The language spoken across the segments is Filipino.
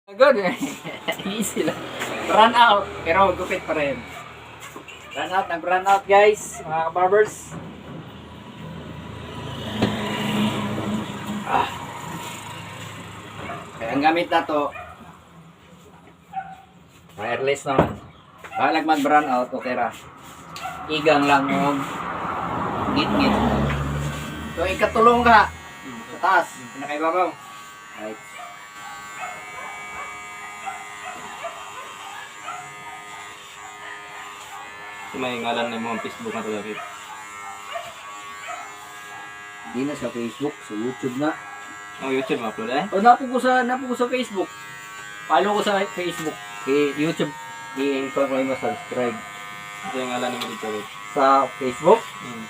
Good. Easy lang. Run out. Pero gupit pa rin. Run out. Nag-run out guys. Mga barbers. Kaya ang gamit na to wireless naman. Balag mag-run out. Okay ra. Igang lang o ngit-ngit. So ikatulong ka. Sa taas. Pinakaibabaw. Right. May ngalan na yung mga Facebook na talaga. Hindi na sa Facebook, sa YouTube na. Oh, YouTube ma-upload eh? O napo ko sa Facebook. Follow ko sa Facebook, kay YouTube, i-ko ko yung subscribe. Ito yung ngalan mo dito. Sa Facebook, Hmm.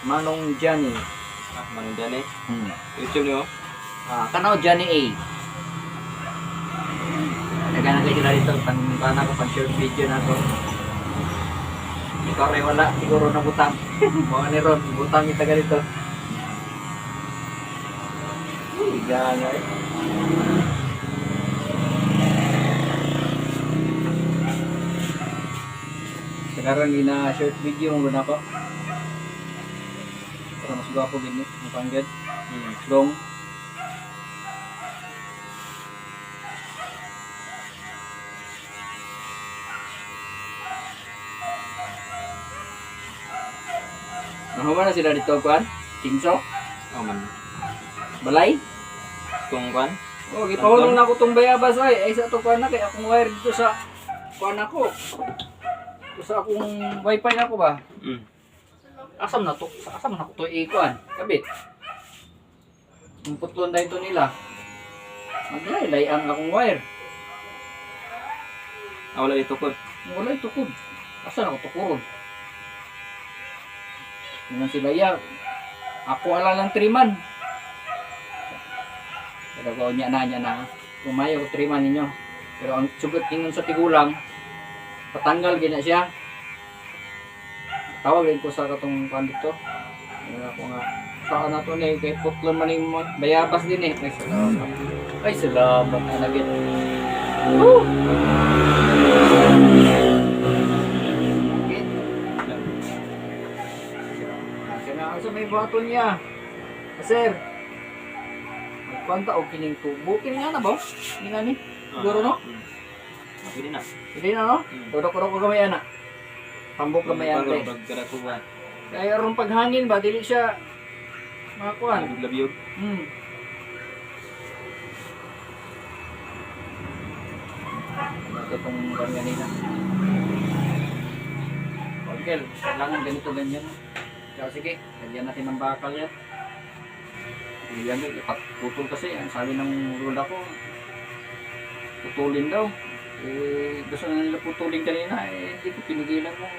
Manong Johnny. Manong dyan eh. Hmm. YouTube niyo? Kanaw Johnny A. Nagana kayo sila dito, pang short video na to. Ikaw rin wala, siguro na butang. Mga ni Ron, butang yung taga dito. Gana eh. Sekarang gina short video mo na ko. Para mas gwapo gini, ang panggad. Long. Nahuman na sila dito, kuan? Tingso? Oh man. Balay? Kung kan? Oh, gipahulong na ko tong bayabas ay sa to kuan na kay akong wire dito sa kuan ako. Dito sa akong wifi na ko ba? Asam na to? Asam na ko to ikuan? Kabit. Ang putlon dahil to nila. Maglay ang akong wire. Wala dito ko. Wala ito ko. Asan ako tukuron? Tingnan sila ya. Ako ala lang 3 man. Pero ko niya na. Kumayo ko 3 man ninyo. Pero ang sugat tingnan sa tigulang, patanggal gina siya. Tawag din ko sa katong kan dito. Wala ko nga. Saan na to ni kay putlon man yung bayabas din eh. Ay salamat. Ay salamat na gid. Woo! Sa may baton niya. Sir. Magkwanta o kining tubo. Kining nga na ba? Kining nga ni. Siguro no? Pwede na. Hindi na no? Tudok-tudok ko gamay ana. Tambok gamay ante. Pagkara ko ba? Kaya ron paghangin ba, dili siya makakuan. Labyog. Ito pong kanina. Okay, kailangan ganito ganyan. So, sige, lagyan natin ng bakal yan. Yan, putol kasi. Ang sabi ng rula ko, putulin daw. Gusto na nila putulin kanina. Hindi ko pinigilan mo.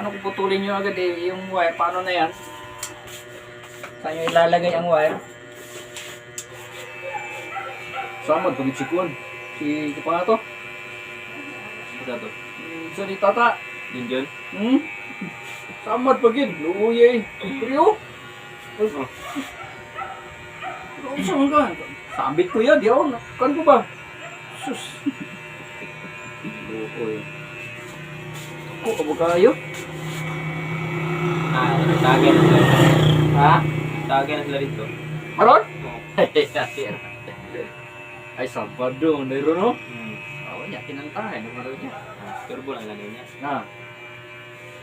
Ano kung putulin nyo agad yung wire? Paano na yan? Saan nyo ilalagay ang wire? Samad, pagit si Kuan. Si pa nga to? Isa to. So di tata. Yun. Samad pagin. Luuye. Priyo. Saan ka? Sambit ko yan. Di ako. Kan ko ba? Sus. Luuye. Ako, kabog kayo. Tagay na sila. Ha? Tagay na sila dito. Maron? Oo. Ay, Sabado. Nero no? Awan niya. Kinantahan. Maron niya. Turbo lang gano'n niya. Na.